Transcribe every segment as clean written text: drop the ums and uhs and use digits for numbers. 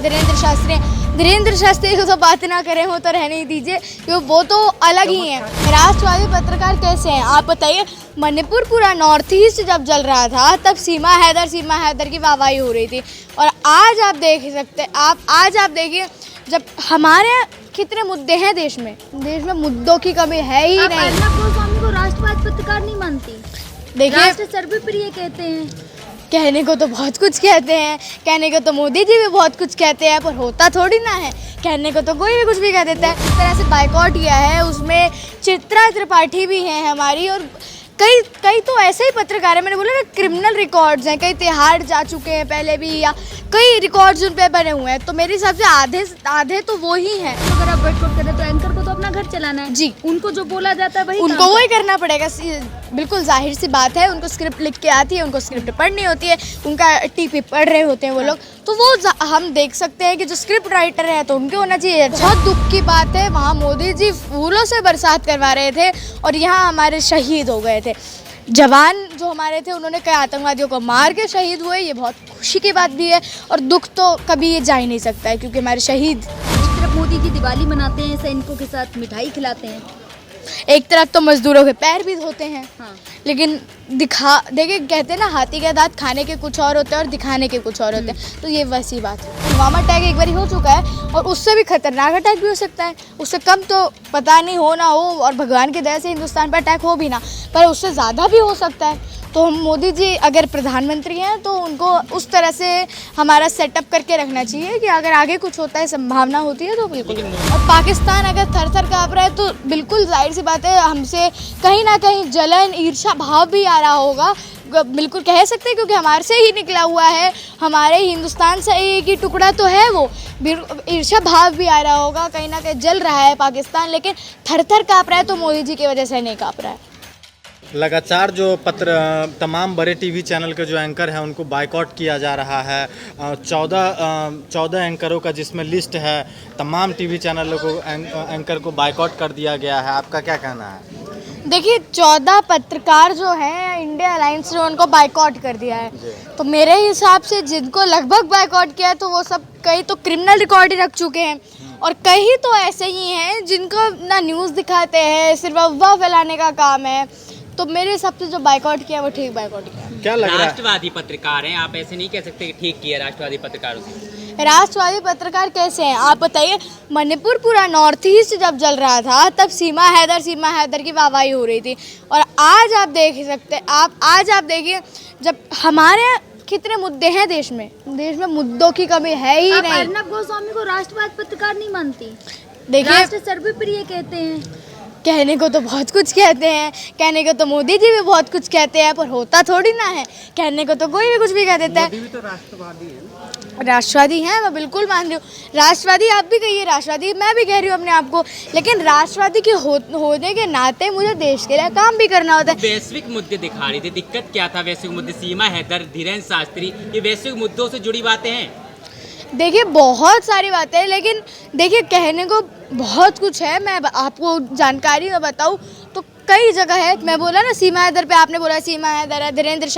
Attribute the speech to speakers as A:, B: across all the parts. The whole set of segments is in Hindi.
A: धीरेन्द्र शास्त्री को तो बात ना करें, वो तो रहने ही दीजिए, क्योंकि वो तो अलग ही हैं। राष्ट्रवादी पत्रकार कैसे हैं आप बताइए। मणिपुर पूरा नॉर्थ ईस्ट जब जल रहा था तब सीमा हैदर की वाहवाही हो रही थी। और आज आप देख सकते, आज आप देखिए, जब हमारे कितने मुद्दे हैं देश में मुद्दों की कमी है ही नहीं।
B: अर्नब गोस्वामी को राष्ट्रवादी पत्रकार नहीं मानती,
A: देखिए
B: राष्ट्र सर्वप्रिय कहते हैं।
A: कहने को तो बहुत कुछ कहते हैं, कहने को तो मोदी जी भी बहुत कुछ कहते हैं, पर होता थोड़ी ना है। कहने को तो कोई भी कुछ भी कह देता है। इस तरह से बाइकआउट किया है, उसमें चित्रा त्रिपाठी भी हैं हमारी, और कई तो ऐसे ही पत्रकार हैं, मैंने बोला ना क्रिमिनल रिकॉर्ड्स हैं, कई तिहाड़ जा चुके हैं पहले भी, या कई रिकॉर्ड्स उन पे बने हुए हैं। तो मेरे हिसाब से आधे तो वो ही हैं।
B: अगर आप बाइकआउट करें तो एंकर को तो अपना घर चलाना है
A: जी,
B: उनको जो बोला जाता है वही
A: उनको वही करना पड़ेगा। बिल्कुल जाहिर सी बात है, उनको स्क्रिप्ट लिख के आती है, उनको स्क्रिप्ट पढ़नी होती है, उनका टीपी पढ़ रहे होते हैं वो लोग, तो वो हम देख सकते हैं कि जो स्क्रिप्ट राइटर है तो उनके होना चाहिए। बहुत दुख की बात है, वहाँ मोदी जी फूलों से बरसात करवा रहे थे और यहाँ हमारे शहीद हो गए थे जवान जो हमारे थे, उन्होंने कई आतंकवादियों को मार के शहीद हुए। ये बहुत खुशी की बात भी है, और दुख तो कभी ये जा ही नहीं सकता है, क्योंकि हमारे शहीद।
B: एक तरफ मोदी जी दिवाली मनाते हैं, सैनिकों के साथ मिठाई खिलाते हैं,
A: एक तरफ तो मजदूरों के पैर भी धोते हैं।
B: हाँ।
A: लेकिन देखिए कहते हैं ना, हाथी के दांत खाने के कुछ और होते हैं और दिखाने के कुछ और होते हैं, तो ये वैसी बात है। पुलवामा अटैक एक बार हो चुका है, और उससे भी खतरनाक अटैक भी हो सकता है, उससे कम तो पता नहीं हो ना हो, और भगवान की दया से हिंदुस्तान पर अटैक हो भी ना, पर उससे ज़्यादा भी हो सकता है। तो हम मोदी जी अगर प्रधानमंत्री हैं तो उनको उस तरह से हमारा सेटअप करके रखना चाहिए कि अगर आगे कुछ होता है, संभावना होती है तो बिल्कुल। और पाकिस्तान अगर थर-थर काँप रहा है तो बिल्कुल जाहिर सी बात है, हमसे कहीं ना कहीं जलन ईर्ष्या भाव भी आ रहा होगा, बिल्कुल कह सकते हैं, क्योंकि हमारे से ही निकला हुआ है, हमारे हिंदुस्तान से एक ही टुकड़ा तो है वो। ईर्ष्या भाव भी आ रहा होगा, कहीं ना कहीं जल रहा है पाकिस्तान, लेकिन थर-थर काँप रहा है तो मोदी जी की वजह से नहीं काँप रहा है।
C: लगातार जो तमाम बड़े टीवी चैनल के जो एंकर हैं उनको बाइकआउट किया जा रहा है। 14 एंकरों का जिसमें लिस्ट है, तमाम टीवी चैनलों को एंकर को बाइकआउट कर दिया गया है। आपका क्या कहना है?
A: देखिए 14 पत्रकार जो हैं इंडिया अलायंस ने उनको बाइकआउट कर दिया है, तो मेरे हिसाब से जिनको लगभग बाइकआउट किया है तो वो सब कई तो क्रिमिनल रिकॉर्ड ही रख चुके हैं, और कई तो ऐसे ही हैं जिनको ना न्यूज़ दिखाते हैं, सिर्फ अफवाह फैलाने का काम है। तो मेरे हिसाब से जो बाइकआउट किया वो ठीक बाइकआउट किया।
C: क्या लग रहा है?
D: राष्ट्रवादी पत्रकार हैं, आप ऐसे नहीं कह सकते कि ठीक किया राष्ट्रवादी पत्रकारों से।
A: राष्ट्रवादी पत्रकार कैसे हैं आप बताइए। मणिपुर पूरा नॉर्थ ईस्ट जब जल रहा था तब सीमा हैदर की वाहवाही हो रही थी। और आज आप देख सकते, आज आप देखिए, जब हमारे कितने मुद्दे हैं देश में मुद्दों की कमी है ही नहीं।
B: अर्नब गोस्वामी को राष्ट्रवादी पत्रकार नहीं मानती,
A: देखिए
B: राष्ट्र सर्वप्रिय कहते हैं।
A: कहने को तो बहुत कुछ कहते हैं, कहने को तो मोदी जी भी बहुत कुछ कहते हैं, पर होता थोड़ी ना है। कहने को तो कोई भी कुछ भी कह देता है। मोदी भी तो राष्ट्रवादी है। राष्ट्रवादी हैं, मैं बिल्कुल मान रही हूँ। राष्ट्रवादी आप भी कहिए, राष्ट्रवादी मैं भी कह रही हूँ अपने आप को, लेकिन राष्ट्रवादी के होने के नाते मुझे देश के लिए काम भी करना होता है।
D: वैश्विक मुद्दे दिखा रही थी, दिक्कत क्या था? वैश्विक मुद्दे, सीमा हैदर, धीरेन्द्र शास्त्री, ये वैश्विक मुद्दों से जुड़ी बातें हैं।
A: देखिए बहुत सारी बातें हैं, लेकिन देखिए कहने को बहुत कुछ है। मैं आपको जानकारी में बताऊं तो कई जगह है। मैं बोला ना सीमा हैदर पे, आपने बोला सीमा हैदर है, धीरेन्द्र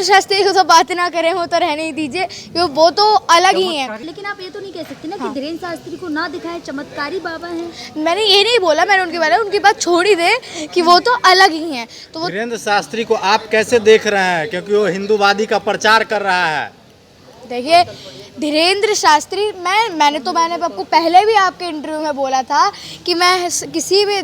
A: शास्त्री को तो बात ना करें, वो तो रहने ही दीजिए, क्योंकि वो तो अलग ही हैं।
B: लेकिन आप ये तो नहीं कह सकते ना कि धीरेन्द्र शास्त्री को ना दिखाएं, चमत्कारी बाबा हैं।
A: मैंने ये नहीं बोला, मैंने उनकी बात छोड़ ही दे कि वो तो अलग ही हैं। तो वो
C: धीरेन्द्र शास्त्री को आप कैसे देख रहे हैं, क्योंकि वो हिंदूवादी का प्रचार कर रहा है?
A: देखिए धीरेन्द्र शास्त्री, मैंने आपको पहले भी आपके इंटरव्यू में बोला था कि मैं किसी भी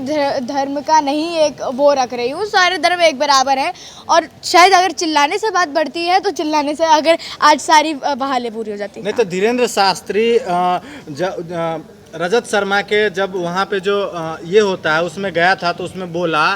A: धर्म का नहीं एक वो रख रही हूँ, सारे धर्म एक बराबर हैं। और शायद अगर चिल्लाने से बात बढ़ती है तो चिल्लाने से अगर आज सारी बहालें पूरी हो जाती।
C: नहीं तो धीरेन्द्र शास्त्री रजत शर्मा के जब वहाँ पे जो ये होता है उसमें गया था, तो उसमें बोला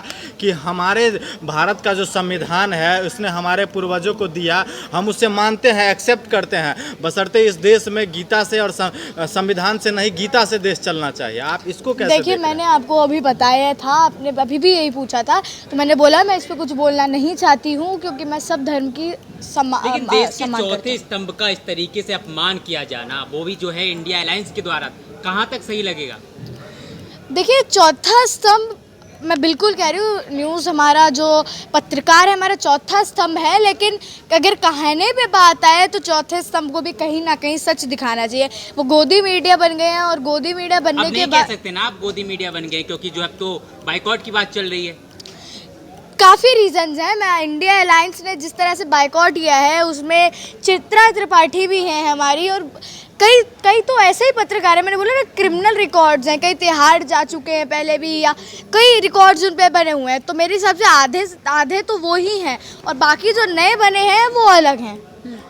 C: कि हमारे भारत का जो संविधान है उसने हमारे पूर्वजों को दिया, हम उसे मानते हैं, एक्सेप्ट करते हैं, बशर्ते इस देश में गीता से और संविधान से नहीं, गीता से देश चलना चाहिए। आप इसको कैसे
A: देखिए मैंने आपको अभी बताया था, आपने अभी भी यही पूछा था, तो मैंने बोला मैं इस पर कुछ बोलना नहीं चाहती हूँ, क्योंकि मैं सब धर्म की
D: लेकिन देश के चौथे स्तंभ का इस तरीके से अपमान किया जाना, वो भी जो है इंडिया अलायंस के द्वारा, कहाँ तक सही लगेगा?
A: देखिए चौथा स्तंभ मैं बिल्कुल कह रही हूँ, न्यूज़ हमारा जो पत्रकार है हमारा चौथा स्तंभ है, लेकिन अगर कहने पे बात आए तो चौथे स्तंभ को भी कहीं ना कहीं सच दिखाना चाहिए। वो गोदी मीडिया बन गए हैं और गोदी मीडिया
D: अब
A: बनने
D: नहीं
A: के
D: कह
A: बाद
D: सकते ना आप गोदी मीडिया बन गए, क्योंकि जो अब तो बाइकआउट की बात चल रही है।
A: काफ़ी रीजंस हैं। मैं इंडिया अलायंस ने जिस तरह से बाइकआउट किया है उसमें चित्रा त्रिपाठी भी हैं हमारी, और कई कई तो ऐसे ही पत्रकार हैं, मैंने बोला ना क्रिमिनल रिकॉर्ड्स हैं, कई तिहाड़ जा चुके हैं पहले भी, या कई रिकॉर्ड्स उन पे बने हुए हैं। तो मेरे हिसाब से आधे तो वो ही हैं और बाकी जो नए बने हैं वो अलग हैं।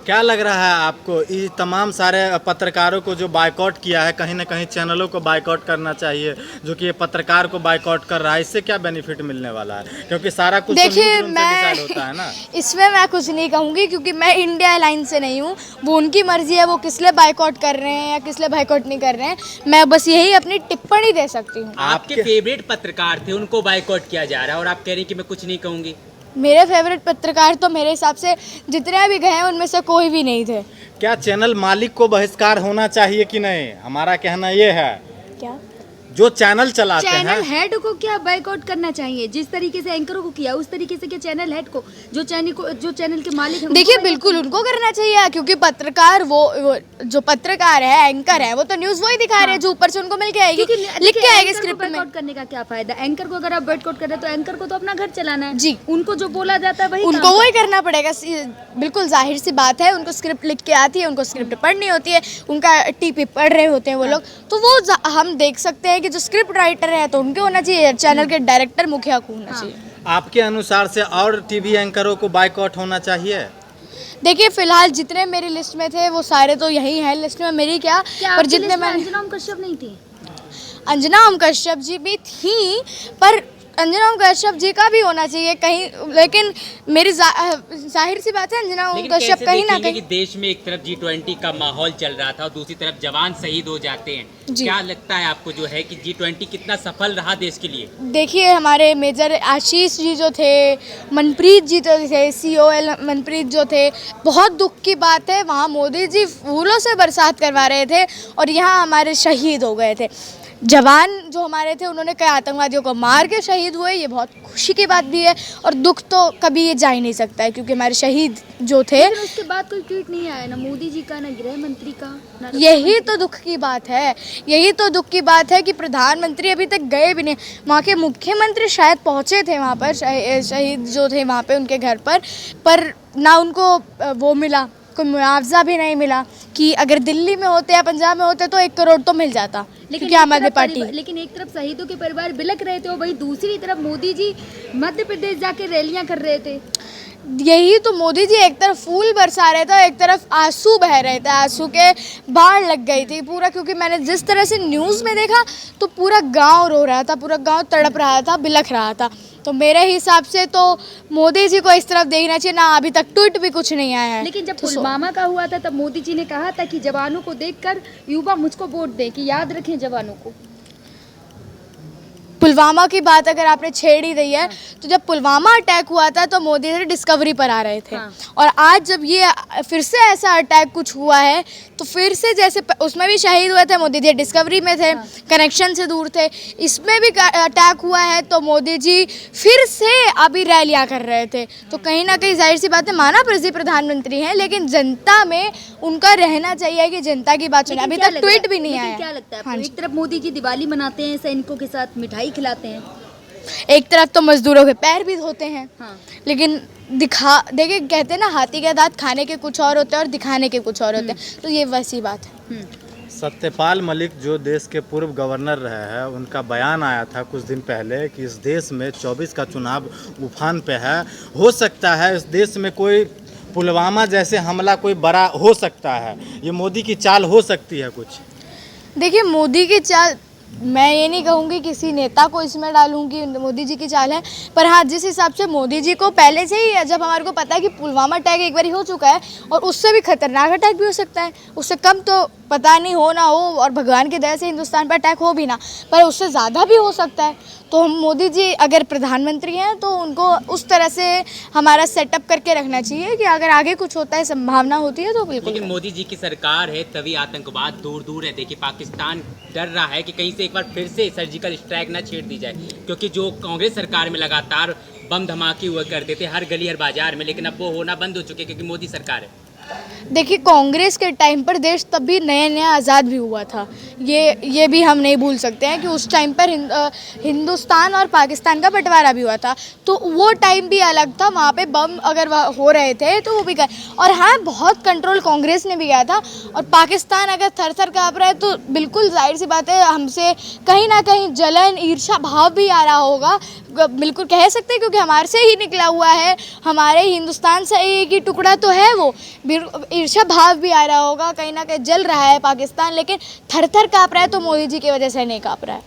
C: क्या लग रहा है आपको, ये तमाम सारे पत्रकारों को जो बाइकआउट किया है, कहीं ना कहीं चैनलों को बाइकआउट करना चाहिए, जो कि ये पत्रकार को बाइकआउट कर रहा है, इससे क्या बेनिफिट मिलने वाला है? क्योंकि सारा कुछ
A: देखिए,
C: तो डिसाइड होता है ना।
A: इसमें मैं कुछ नहीं कहूँगी क्योंकि मैं इंडिया अलायंस से नहीं हूँ। वो उनकी मर्जी है, वो किस लिए बाइकआउट कर रहे हैं या किस लिए बाइकआउट नहीं कर रहे हैं। मैं बस यही अपनी टिप्पणी दे सकती हूँ।
D: आपके फेवरेट पत्रकार थे, उनको बाइकआउट किया जा रहा है और आप कह रही हैं कि मैं कुछ नहीं कहूंगी।
A: मेरे फेवरेट पत्रकार तो मेरे हिसाब से जितने भी गए हैं उनमें से कोई भी नहीं थे।
C: क्या चैनल मालिक को बहिष्कार होना चाहिए कि नहीं? हमारा कहना ये है,
A: क्या
C: जो चैनल चलाते
B: चैनल
C: हैं,
B: हेड को क्या बाइकआउट करना चाहिए? जिस तरीके से एंकरों को किया उस तरीके से क्या चैनल हेड को, जो चैनल के मालिक हैं,
A: देखिए
B: उनको
A: बिल्कुल उनको करना चाहिए, क्योंकि पत्रकार वो जो पत्रकार है, एंकर है, वो तो न्यूज़ वही दिखा रहे हैं जो ऊपर से उनको मिल के आएगी, लिख के आएगी स्क्रिप्ट में।
B: बाइकआउट करने का क्या फायदा? एंकर को अगर आप बाइकआउट कर रहे हैं तो एंकर को तो अपना घर चलाना है
A: जी।
B: उनको जो बोला जाता है वही
A: उनको वही करना पड़ेगा। बिल्कुल जाहिर सी बात है, उनको स्क्रिप्ट लिख के आती है, उनको स्क्रिप्ट पढ़नी होती है, उनका टीपी पढ़ रहे होते हैं वो लोग, तो वो हम देख सकते हैं कि जो स्क्रिप्ट राइटर है तो उनके होना चाहिए, चैनल के डायरेक्टर मुखिया को होना चाहिए।
C: आपके अनुसार से और टीवी एंकरों को बाइकआउट होना चाहिए?
A: देखिए फिलहाल जितने मेरी लिस्ट में थे वो सारे तो यही हैं लिस्ट में, मेरी क्या पर जितने मैंने
B: अंजना ओम कश्यप नहीं थी?
A: अंजना ओम कश्यप जी भी थी, पर अंजना ओम कश्यप जी का भी होना चाहिए कहीं, लेकिन मेरी जाहिर सी बात है अंजना ओम
D: लेकिन
A: कश्यप
D: कैसे
A: कहीं ना
D: देखेंगे
A: कहीं।
D: कि देश में एक तरफ G20 का माहौल चल रहा था और दूसरी तरफ जवान शहीद हो जाते हैं।
A: जी।
D: क्या लगता है आपको जो है कि G20 कितना सफल रहा देश के लिए?
A: देखिए हमारे मेजर आशीष जी जो थे, मनप्रीत जी जो थे, COL मनप्रीत जो थे, बहुत दुख की बात है, वहाँ मोदी जी फूलों से बरसात करवा रहे थे और यहाँ हमारे शहीद हो गए थे। जवान जो हमारे थे उन्होंने कई आतंकवादियों को मार के शहीद हुए, ये बहुत खुशी की बात भी है और दुख तो कभी ये जा ही नहीं सकता है, क्योंकि हमारे शहीद जो थे।
B: लेकिन उसके बाद कोई ट्वीट नहीं आया, ना मोदी जी का, ना गृह मंत्री का, ना
A: यही तो दुख की बात है, यही तो दुख की बात है कि प्रधानमंत्री अभी तक गए भी नहीं। वहाँ के मुख्यमंत्री शायद पहुँचे थे वहाँ पर, शहीद जो थे वहाँ पे उनके घर पर ना उनको वो मिला, कोई मुआवजा भी नहीं मिला कि अगर दिल्ली में होते या पंजाब में होते तो 1 करोड़ तो मिल जाता, क्योंकि आम आदमी पार्टी।
B: लेकिन एक तरफ शहीदों के परिवार बिलख रहे थे और वही दूसरी तरफ मोदी जी मध्य प्रदेश जाके रैलियां कर रहे थे।
A: यही तो, मोदी जी एक तरफ फूल बरसा रहे थे, एक तरफ आंसू बह रहे थे, आंसू के बाढ़ लग गई थी पूरा, क्योंकि मैंने जिस तरह से न्यूज़ में देखा तो पूरा गांव रो रहा था, पूरा गांव तड़प रहा था, बिलख रहा था। तो मेरे हिसाब से तो मोदी जी को इस तरफ देखना चाहिए ना, अभी तक ट्वीट भी कुछ नहीं आया है।
B: लेकिन जब
A: तो
B: पुलवामा का हुआ था तब मोदी जी ने कहा था कि जवानों को देखकर युवा मुझको वोट दें, कि याद रखें जवानों को।
A: पुलवामा की बात अगर आपने छेड़ ही दी है, तो जब पुलवामा अटैक हुआ था तो मोदी जी डिस्कवरी पर आ रहे थे, और आज जब ये फिर से ऐसा अटैक कुछ हुआ है तो फिर से जैसे उसमें भी शहीद हुए थे, मोदी जी डिस्कवरी में थे, कनेक्शन से दूर थे, इसमें भी अटैक हुआ है तो मोदी जी फिर से अभी रैलियां कर रहे थे। तो कहीं ना कहीं जाहिर सी बात है, माना प्रधानमंत्री हैं, लेकिन जनता में उनका रहना चाहिए कि जनता की बात सुने। अभी तक ट्वीट भी नहीं आया।
B: क्या लगता है आपको? एक तरफ मोदी जी दिवाली मनाते हैं, सैनिकों के साथ मिठाई खिलाते हैं,
A: एक तरफ तो मजदूरों के पैर भी धोते हैं,
B: हाँ।
A: लेकिन देखिए कहते हैं ना, हाथी के दांत खाने के कुछ और होते हैं और दिखाने के कुछ और होते हैं, तो ये वैसी बात है।
C: सत्यपाल मलिक जो देश के पूर्व गवर्नर रहे हैं, उनका बयान आया था कुछ दिन पहले कि इस देश में 24 का चुनाव उफान पे है, हो सकता है इस देश में कोई पुलवामा जैसे हमला कोई बड़ा हो सकता है, ये मोदी की चाल हो सकती है कुछ?
A: देखिए मोदी की चाल, मैं ये नहीं कहूँगी किसी नेता को इसमें डालूंगी मोदी जी की चाल है, पर हाँ जिस हिसाब से मोदी जी को पहले से ही, जब हमारे को पता है कि पुलवामा अटैक एक बार हो चुका है और उससे भी खतरनाक अटैक भी हो सकता है, उससे कम तो पता नहीं हो ना हो, और भगवान की दया से हिंदुस्तान पर अटैक हो भी ना, पर उससे ज़्यादा भी हो सकता है, तो हम मोदी जी अगर प्रधानमंत्री हैं तो उनको उस तरह से हमारा सेटअप करके रखना चाहिए कि अगर आगे कुछ होता है, संभावना होती है तो बिल्कुल।
D: लेकिन मोदी जी की सरकार है तभी आतंकवाद दूर दूर है। देखिए पाकिस्तान डर रहा है कि कहीं से एक बार फिर से सर्जिकल स्ट्राइक ना छेड़ दी जाए, क्योंकि जो कांग्रेस सरकार में लगातार बम धमाके हुआ करते थे हर गली हर बाजार में, लेकिन अब वो होना बंद हो चुके क्योंकि मोदी सरकार है।
A: देखिए कांग्रेस के टाइम पर देश तब भी नया नया आज़ाद भी हुआ था, ये भी हम नहीं भूल सकते हैं कि उस टाइम पर हिंदुस्तान और पाकिस्तान का बंटवारा भी हुआ था, तो वो टाइम भी अलग था। वहाँ पे बम अगर हो रहे थे तो वो भी गए, और हाँ बहुत कंट्रोल कांग्रेस ने भी किया था। और पाकिस्तान अगर थर थर काँप रहा है तो बिल्कुल जाहिर सी बात है हमसे कहीं ना कहीं जलन ईर्ष्या भाव भी आ रहा होगा, बिल्कुल कह सकते हैं, क्योंकि हमारे से ही निकला हुआ है, हमारे हिंदुस्तान से एक ही टुकड़ा तो है वो। ईर्ष्या भाव भी आ रहा होगा, कहीं ना कहीं जल रहा है पाकिस्तान, लेकिन थर थर काँप रहा है तो मोदी जी की वजह से नहीं काँप रहा है।